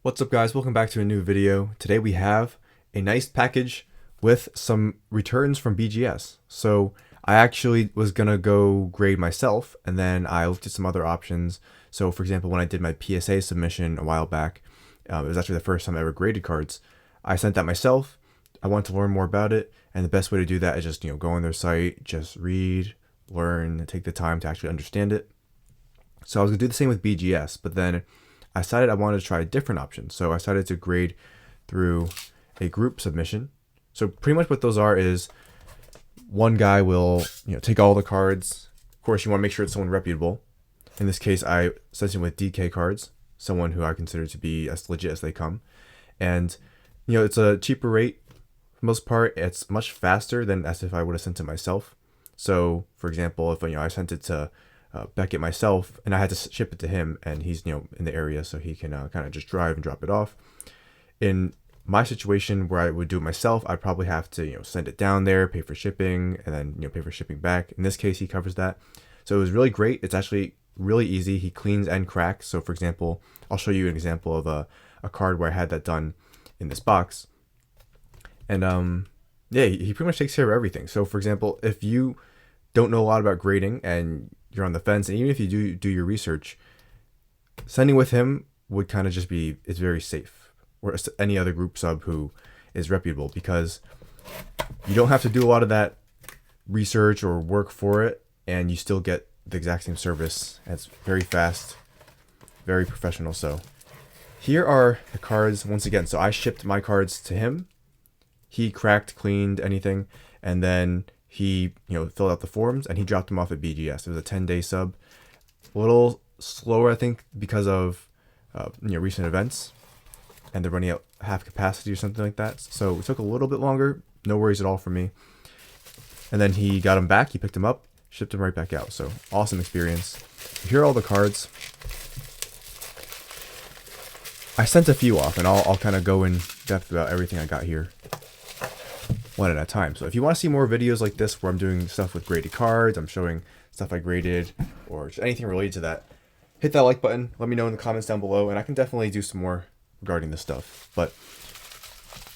What's up, guys? Welcome back to a new video. Today we have a nice package with some returns from BGS. So I actually was gonna go grade myself, and then I looked at some other options. So for example, when I did my PSA submission a while back, it was actually the first time I ever graded cards. I sent that myself. I wanted to learn more about it, and the best way to do that is just go on their site, just read, learn, take the time to actually understand it. So I was gonna do the same with BGS, but then I decided I wanted to try a different option. So I decided to grade through a group submission. So pretty much what those are is one guy will take all the cards. Of course, you want to make sure it's someone reputable. In this case, I sent him with DKCards, someone who I consider to be as legit as they come. And it's a cheaper rate. For the most part, it's much faster than as if I would have sent it myself. So for example, if I sent it to Beckett myself, and I had to ship it to him, and he's in the area, so he can kind of just drive and drop it off. In my situation where I would do it myself, I'd probably have to send it down there, pay for shipping, and then pay for shipping back. In this case, he covers that, so it was really great. It's actually really easy. He cleans and cracks. So for example, I'll show you an example of a card where I had that done in this box, and yeah, he pretty much takes care of everything. So for example, if you don't know a lot about grading and you're on the fence, and even if you do your research, sending with him would kind of just be, it's very safe, or any other group sub who is reputable, because you don't have to do a lot of that research or work for it, and you still get the exact same service. And it's very fast, very professional. So here are the cards once again. So I shipped my cards to him. He cracked, cleaned, anything, and then he filled out the forms, and he dropped them off at BGS. It was a 10-day sub, a little slower I think because of recent events, and they're running at half capacity or something like that. So it took a little bit longer. No worries at all for me. And then he got them back. He picked them up, shipped them right back out. So awesome experience. Here are all the cards. I sent a few off, and I'll kind of go in depth about everything I got here one at a time. So if you want to see more videos like this where I'm doing stuff with graded cards, I'm showing stuff I graded, or just anything related to that, hit that like button. Let me know in the comments down below, and I can definitely do some more regarding this stuff. But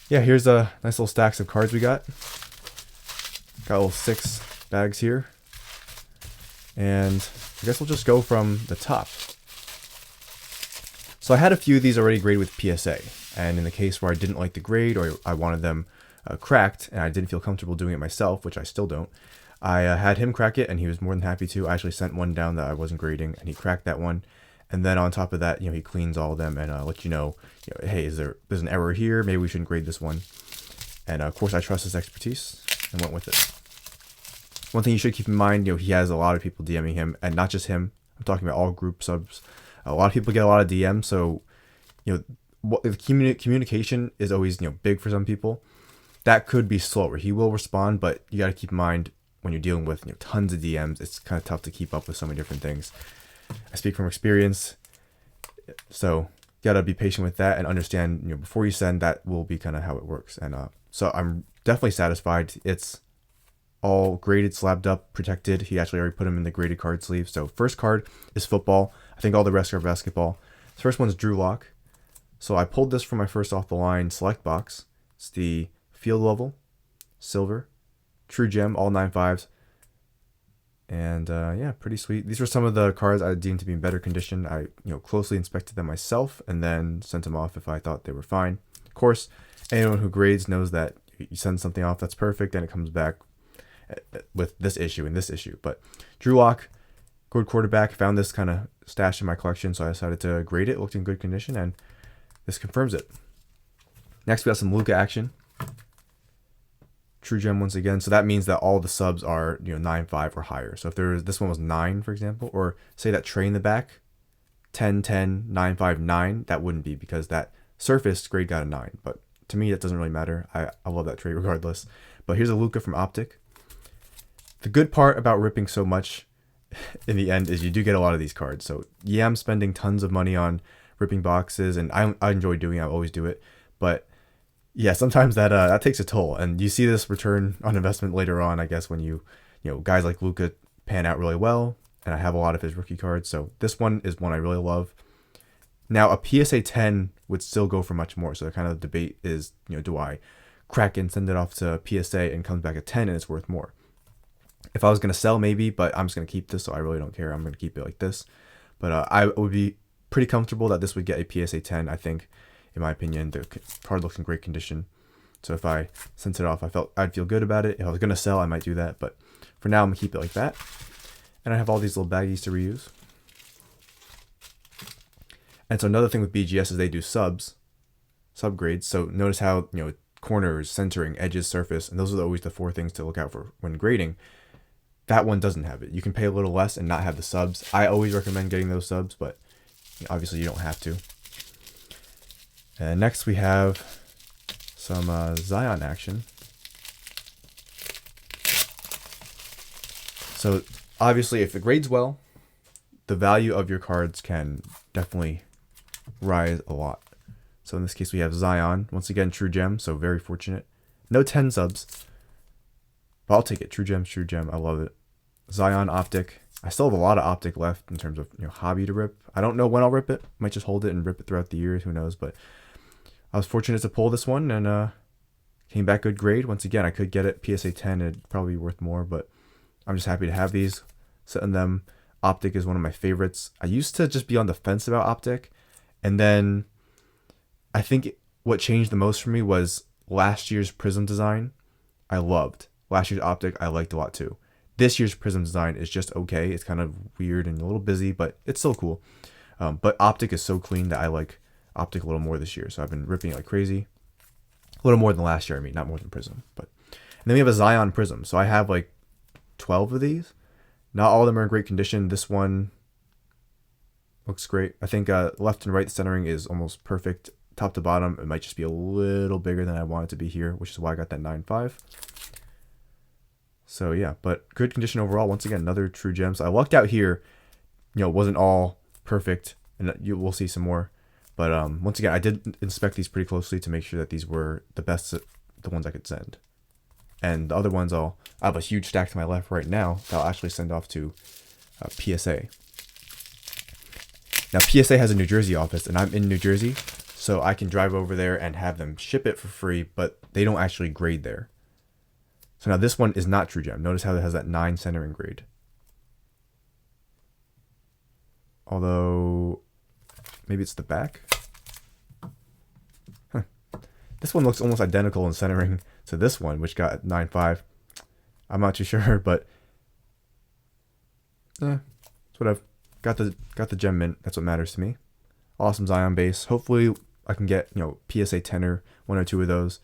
yeah, here's a nice little stacks of cards we got. Got a little 6 bags here, and I guess we'll just go from the top. So I had a few of these already graded with PSA, and in the case where I didn't like the grade, or I wanted them cracked, and I didn't feel comfortable doing it myself, which I still don't, I had him crack it, and he was more than happy to. I actually sent one down that I wasn't grading, and he cracked that one. And then on top of that, he cleans all of them and let you know, hey, there's an error here, maybe we shouldn't grade this one. And of course I trust his expertise and went with it. One thing you should keep in mind, he has a lot of people DMing him, and not just him. I'm talking about all group subs. A lot of people get a lot of DMs, so the communication is always big for some people. That could be slower. He will respond, but you got to keep in mind when you're dealing with tons of DMs, it's kind of tough to keep up with so many different things. I speak from experience, so you got to be patient with that and understand before you send, that will be kind of how it works. And so I'm definitely satisfied. It's all graded, slabbed up, protected. He actually already put them in the graded card sleeve. So first card is football. I think all the rest are basketball. The first one's Drew Lock. So I pulled this from my first off the line select box. It's the field level, silver, true gem, all 9.5s. And yeah, pretty sweet. These were some of the cards I deemed to be in better condition. I closely inspected them myself and then sent them off if I thought they were fine. Of course, anyone who grades knows that you send something off that's perfect and it comes back with this issue and this issue. But Drew Lock, good quarterback. Found this kind of stashed in my collection, so I decided to grade it. It looked in good condition, and this confirms it. Next, we got some Luka action. True gem once again. So that means that all the subs are 9.5 or higher. So if this one was 9, for example, or say that tray in the back, 10, 10, 9.5, 9, that wouldn't be, because that surface grade got a 9. But to me, that doesn't really matter. I love that tray regardless. But here's a Luka from Optic. The good part about ripping so much in the end is you do get a lot of these cards. So yeah, I'm spending tons of money on ripping boxes, and I enjoy doing it. I always do it. But yeah, sometimes that takes a toll, and you see this return on investment later on, I guess, when guys like Luka pan out really well, and I have a lot of his rookie cards. So this one is one I really love. Now, a PSA 10 would still go for much more. So the kind of debate is, do I crack it and send it off to PSA and comes back at 10 and it's worth more? If I was going to sell, maybe, but I'm just going to keep this, so I really don't care. I'm going to keep it like this. But I would be pretty comfortable that this would get a PSA 10. I think, in my opinion, the card looks in great condition. So if I sent it off, I'd feel good about it. If I was going to sell, I might do that. But for now, I'm going to keep it like that. And I have all these little baggies to reuse. And so another thing with BGS is they do subgrades. So notice how, corners, centering, edges, surface, and those are always the 4 things to look out for when grading. That one doesn't have it. You can pay a little less and not have the subs. I always recommend getting those subs, but obviously you don't have to. And next we have some Zion action. So obviously if it grades well, the value of your cards can definitely rise a lot. So in this case we have Zion, once again true gem, so very fortunate. No 10 subs, but I'll take it. True gem, I love it. Zion optic. I still have a lot of optic left in terms of hobby to rip. I don't know when I'll rip it. Might just hold it and rip it throughout the year, who knows, but I was fortunate to pull this one and came back good grade. Once again, I could get it PSA 10, it'd probably be worth more, but I'm just happy to have these, setting them. Optic is one of my favorites. I used to just be on the fence about optic, and then I think what changed the most for me was last year's prism design. I loved. Last year's optic I liked a lot too. This year's prism design is just okay. It's kind of weird and a little busy, but it's still cool. But optic is so clean that I like optic a little more this year. So I've been ripping it like crazy. A little more than last year, I mean, not more than prism. And then we have a Zion prism. So I have like 12 of these. Not all of them are in great condition. This one looks great. I think left and right centering is almost perfect. Top to bottom, it might just be a little bigger than I want it to be here, which is why I got that 9.5. So yeah, but good condition overall. Once again, another true gem. So I lucked out here. It wasn't all perfect, and we'll see some more. But once again, I did inspect these pretty closely to make sure that these were the best, the ones I could send. And the other ones, I have a huge stack to my left right now that I'll actually send off to PSA. Now PSA has a New Jersey office, and I'm in New Jersey, so I can drive over there and have them ship it for free, but they don't actually grade there. So now this one is not true gem. Notice how it has that 9 centering grade. Although, maybe it's the back. Huh. This one looks almost identical in centering to this one, which got 9.5. I'm not too sure, but that's what I've got the gem mint. That's what matters to me. Awesome Zion base. Hopefully I can get PSA 10 or 1 or 2 of those.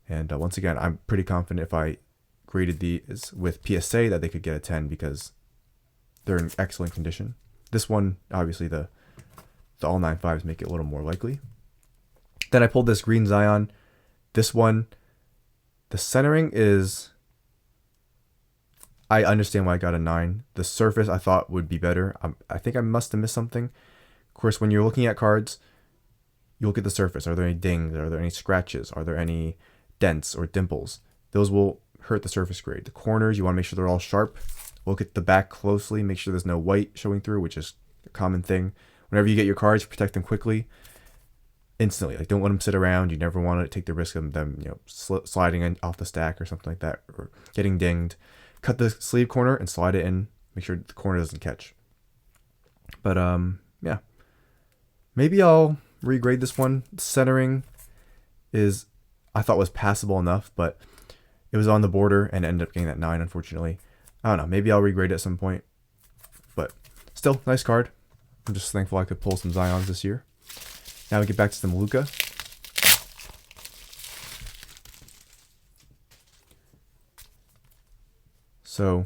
And once again, I'm pretty confident if I graded these with PSA that they could get a 10 because they're in excellent condition. This one, obviously, the all 9.5s make it a little more likely. Then I pulled this green Zion. This one, the centering is... I understand why I got a 9. The surface I thought would be better. I think I must have missed something. Of course, when you're looking at cards, you look at the surface. Are there any dings? Are there any scratches? Are there any dents or dimples? Those will hurt the surface grade. The corners, you want to make sure they're all sharp. Look at the back closely. Make sure there's no white showing through, which is a common thing. Whenever you get your cards, protect them quickly, instantly. Like, don't let them sit around. You never want to take the risk of them, sliding off the stack or something like that, or getting dinged. Cut the sleeve corner and slide it in. Make sure the corner doesn't catch. But yeah, maybe I'll regrade this one. Centering is, I thought, was passable enough, but it was on the border and ended up getting that 9, unfortunately. I don't know. Maybe I'll regrade it at some point. But still, nice card. I'm just thankful I could pull some Zions this year. Now we get back to some Luka. So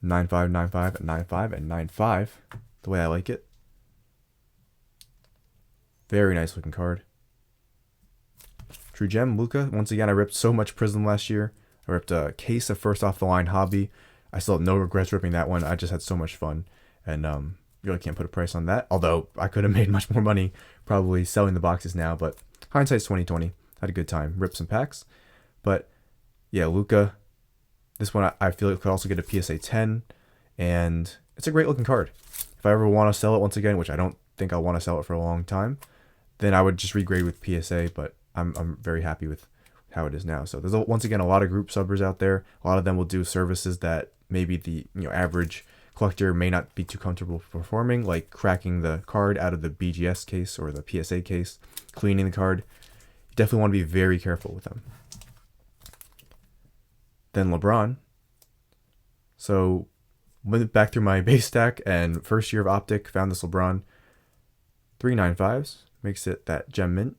9.5, 9.5, and 9.5, and 9.5, the way I like it. Very nice looking card. True gem, Luka. Once again, I ripped so much Prism last year. I ripped a case of first off the line hobby. I still have no regrets ripping that one. I just had so much fun, and really can't put a price on that. Although I could have made much more money probably selling the boxes now, but hindsight's 2020. Had a good time. Ripped some packs, but yeah, Luka. This one I feel it could also get a PSA 10, and it's a great looking card. If I ever want to sell it once again, which I don't think I'll want to sell it for a long time, then I would just regrade with PSA, but I'm very happy with how it is now. So there's once again a lot of group subbers out there. A lot of them will do services that maybe the average collector may not be too comfortable performing, like cracking the card out of the BGS case or the PSA case, cleaning the card. You definitely want to be very careful with them. Then LeBron. So went back through my base stack and first year of Optic, found this LeBron 395s. Makes it that gem mint.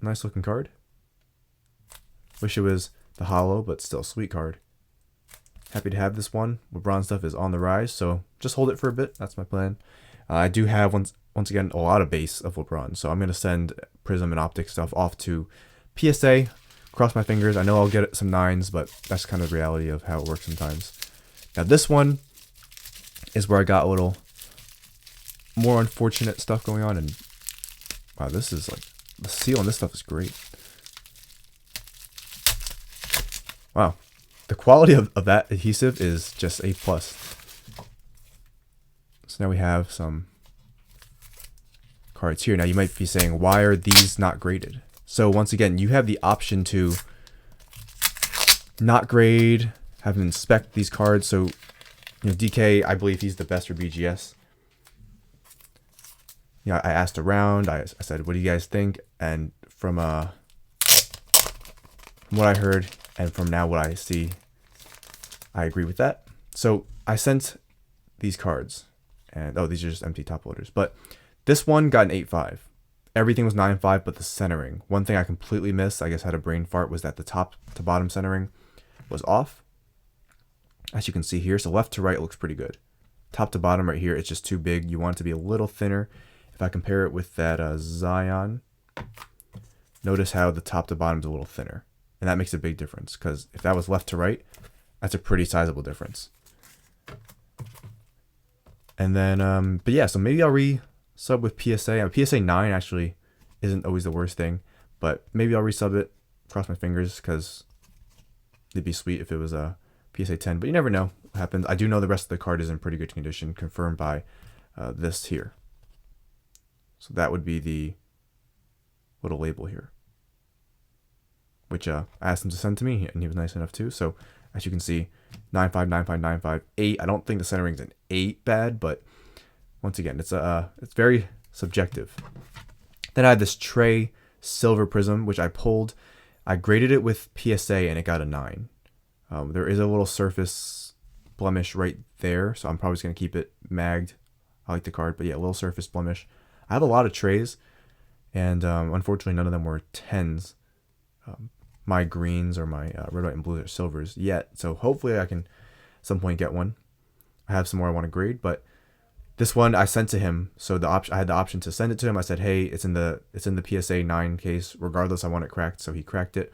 Nice looking card. Wish it was the holo, but still sweet card. Happy to have this one. LeBron stuff is on the rise, so just hold it for a bit. That's my plan. I do have once again a lot of base of LeBron, so I'm gonna send Prism and Optic stuff off to PSA. Cross my fingers. I know I'll get some 9s, but that's kind of the reality of how it works sometimes. Now this one is where I got a little more unfortunate stuff going on, and wow, this is like the seal on this stuff is great. Wow, the quality of that adhesive is just A+. So now we have some cards here. Now you might be saying, why are these not graded? So once again, you have the option to not grade, have them inspect these cards. So DK, I believe he's the best for BGS. I asked around. I said, what do you guys think? And from what I heard and from now what I see, I agree with that. So I sent these cards, and these are just empty top loaders. But this one got an 8.5. Everything was 9.5, but the centering. One thing I completely missed, I guess I had a brain fart, was that the top to bottom centering was off. As you can see here, so left to right looks pretty good. Top to bottom right here, it's just too big. You want it to be a little thinner. If I compare it with that Zion, notice how the top to bottom is a little thinner. And that makes a big difference, because if that was left to right, that's a pretty sizable difference. And then, but yeah, so maybe I'll resub with PSA. PSA 9 actually isn't always the worst thing, but maybe I'll resub it, cross my fingers, because it'd be sweet if it was a PSA 10, but you never know what happens. I do know the rest of the card is in pretty good condition, confirmed by this here. So that would be the little label here, which I asked him to send to me, and he was nice enough too. So as you can see, 9.5, 9.5, 9.5, 8. I don't think the centering's an 8 bad, but once again, it's very subjective. Then I had this Trey Silver Prism, which I pulled. I graded it with PSA, and it got a 9. There is a little surface blemish right there, so I'm probably just going to keep it magged. I like the card, but yeah, a little surface blemish. I have a lot of trays, and unfortunately none of them were 10s. My greens or my red, white, and blue are silvers yet, so hopefully I can at some point get one. I have some more I want to grade, but this one I sent to him, so I had the option to send it to him. I said, hey, it's in the PSA 9 case. Regardless, I want it cracked, so he cracked it.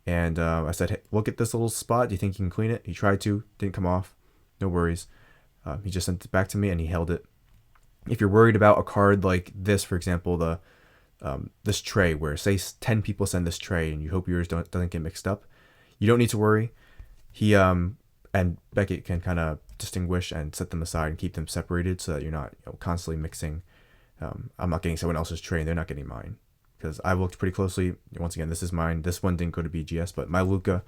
And I said, hey, look at this little spot. Do you think you can clean it? He tried to, didn't come off. No worries. He just sent it back to me, and he held it. If you're worried about a card like this, for example, this tray, where say 10 people send this tray, and you hope yours doesn't get mixed up, you don't need to worry. He and Beckett can kind of distinguish and set them aside and keep them separated, so that you're not constantly mixing. I'm not getting someone else's tray, and they're not getting mine. Because I looked pretty closely. Once again, this is mine. This one didn't go to BGS, but my Luka,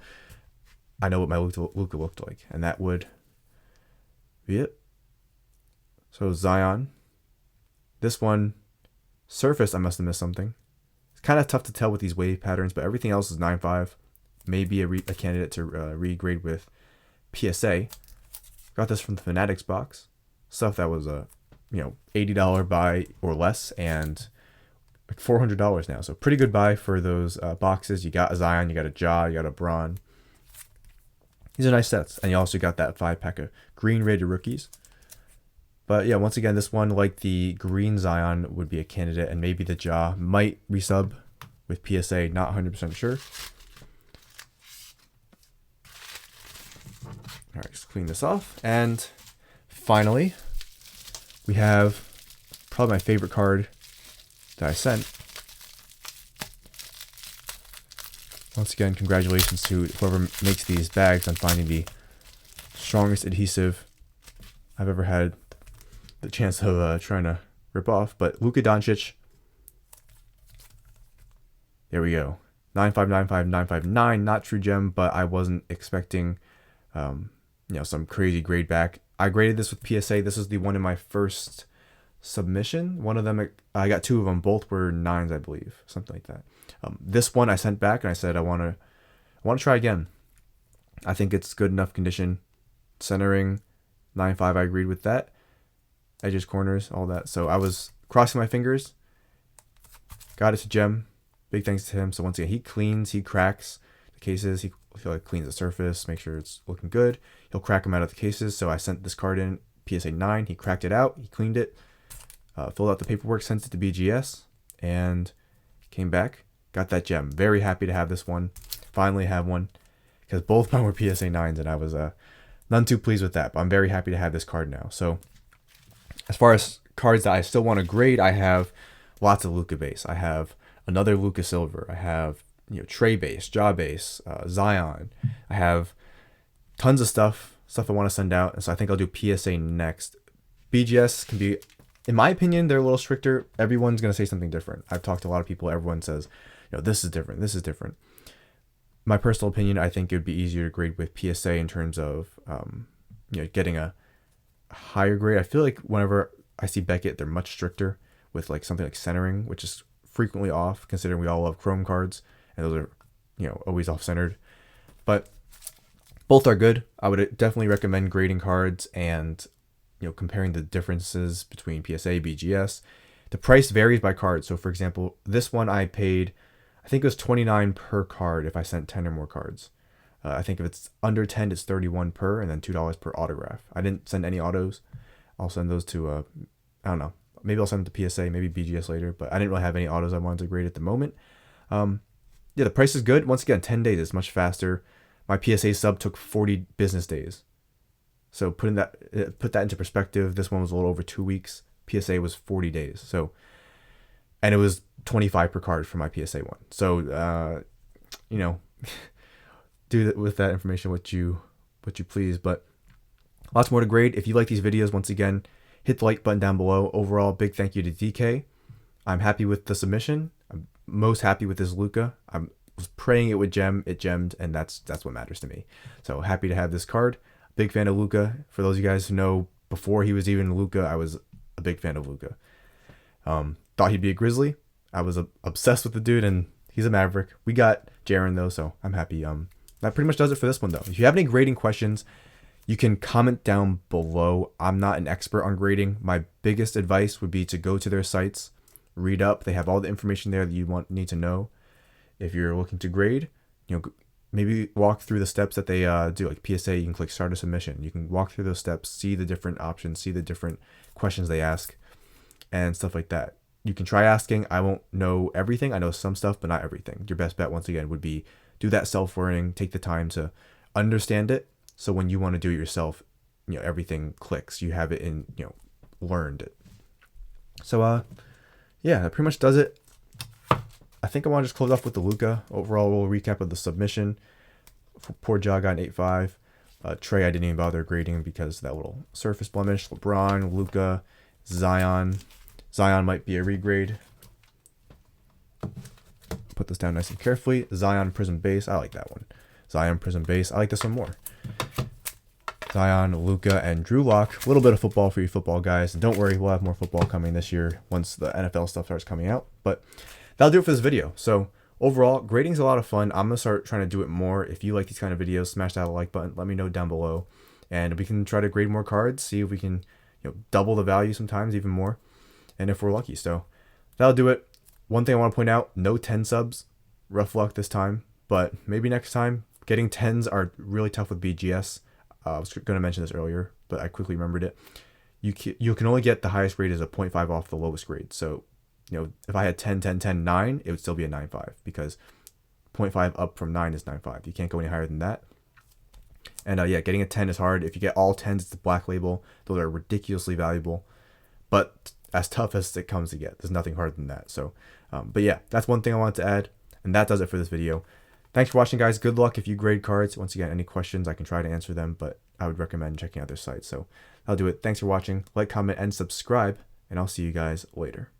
I know what my Luka looked like, and that would be it. So Zion, this one, surface, I must have missed something. It's kind of tough to tell with these wave patterns, but everything else is 9.5. Maybe a candidate to regrade with PSA. Got this from the Fanatics box. Stuff that was a $80 buy or less, and like $400 now, so pretty good buy for those boxes. You got a Zion, you got a Ja, you got a Bron. These are nice sets, and you also got that 5-pack of green rated rookies. But yeah, once again, this one, like the green Zion, would be a candidate, and maybe the Ja might resub with PSA. Not 100% sure. All right, just clean this off, and finally, we have probably my favorite card that I sent. Once again, congratulations to whoever makes these bags on finding the strongest adhesive I've ever had the chance of trying to rip off. But Luka Doncic, There we go. 9595959, not true gem, but I wasn't expecting, some crazy grade back. I graded this with PSA. This is the one in my first submission. One of them, I got 2 of them. Both were 9s, I believe, something like that. This one I sent back and I said I want to try again. I think it's good enough condition. Centering, 9.5. I agreed with that. Edges, corners, all that. So I was crossing my fingers. Got it to gem. Big thanks to him. So once again, he cleans, he cracks the cases. He cleans the surface, make sure it's looking good. He'll crack them out of the cases. So I sent this card in PSA 9. He cracked it out. He cleaned it, filled out the paperwork, sent it to BGS, and came back. Got that gem. Very happy to have this one. Finally have one, because both mine were PSA 9s, and I was none too pleased with that. But I'm very happy to have this card now. So as far as cards that I still want to grade, I have lots of Luka base. I have another Luka silver. I have Trey base, Ja base, Zion. I have tons of stuff I want to send out, and so I think I'll do PSA next. BGS can be, in my opinion, they're a little stricter. Everyone's going to say something different. I've talked to a lot of people. Everyone says, this is different. This is different. My personal opinion, I think it would be easier to grade with PSA in terms of, getting a higher grade. I feel like whenever I see Beckett, they're much stricter with like something like centering, which is frequently off, considering we all love chrome cards, and those are, always off-centered. But both are good. I would definitely recommend grading cards and, comparing the differences between PSA, BGS. The price varies by card. So for example, this one I paid, I think it was $29 per card if I sent 10 or more cards. I think if it's under 10, it's $31 per, and then $2 per autograph. I didn't send any autos. I'll send those to, I don't know. Maybe I'll send them to PSA, maybe BGS later, but I didn't really have any autos I wanted to grade at the moment. The price is good. Once again, 10 days is much faster. My PSA sub took 40 business days. So put that into perspective, this one was a little over 2 weeks. PSA was 40 days. So, and it was 25 per card for my PSA one. So, do with that information what you please. But lots more to grade. If you like these videos, once again, hit the like button down below. Overall, big thank you to DK. I'm happy with the submission. I'm most happy with this Luka. I was praying it would gem. It gemmed, and that's what matters to me. So happy to have this card. Big fan of Luka. For those of you guys who know, before he was even Luka, I was a big fan of Luka. Thought he'd be a Grizzly. I was obsessed with the dude, and he's a Maverick. We got Jaren though, so I'm happy. That pretty much does it for this one though. If you have any grading questions, you can comment down below. I'm not an expert on grading. My biggest advice would be to go to their sites, read up. They have all the information there that you need to know. If you're looking to grade, maybe walk through the steps that they do. Like PSA, you can click start a submission. You can walk through those steps, see the different options, see the different questions they ask, and stuff like that. You can try asking. I won't know everything. I know some stuff, but not everything. Your best bet, once again, would be do that self-learning. Take the time to understand it. So when you want to do it yourself, everything clicks. You have it in, learned it. So, that pretty much does it. I think I want to just close off with the Luka. Overall, we'll recap of the submission. Poor Ja got an 8.5. Trey, I didn't even bother grading because that little surface blemish. LeBron, Luka, Zion. Zion might be a regrade. Put this down nice and carefully. Zion Prism Base. I like that one. Zion Prism Base. I like this one more. Zion, Luka, and Drew Lock. A little bit of football for you football guys. And don't worry, we'll have more football coming this year once the NFL stuff starts coming out. But that'll do it for this video. So overall, grading's a lot of fun. I'm going to start trying to do it more. If you like these kind of videos, smash that like button. Let me know down below. And we can try to grade more cards. See if we can double the value sometimes, even more. And if we're lucky. So that'll do it. One thing I want to point out, no 10 subs. Rough luck this time. But maybe next time. Getting 10s are really tough with BGS. I was going to mention this earlier, but I quickly remembered it. You can only get the highest grade as a 0.5 off the lowest grade. So, if I had 10, 10, 10, 9, it would still be a 9.5 because 0.5 up from 9 is 9.5. You can't go any higher than that. And getting a 10 is hard. If you get all 10s, it's the black label. Those are ridiculously valuable, but as tough as it comes to get. There's nothing harder than that. So, that's one thing I wanted to add, and that does it for this video. Thanks for watching, guys. Good luck if you grade cards. Once again, any questions, I can try to answer them, but I would recommend checking out their site. So I'll do it. Thanks for watching. Like, comment, and subscribe, and I'll see you guys later.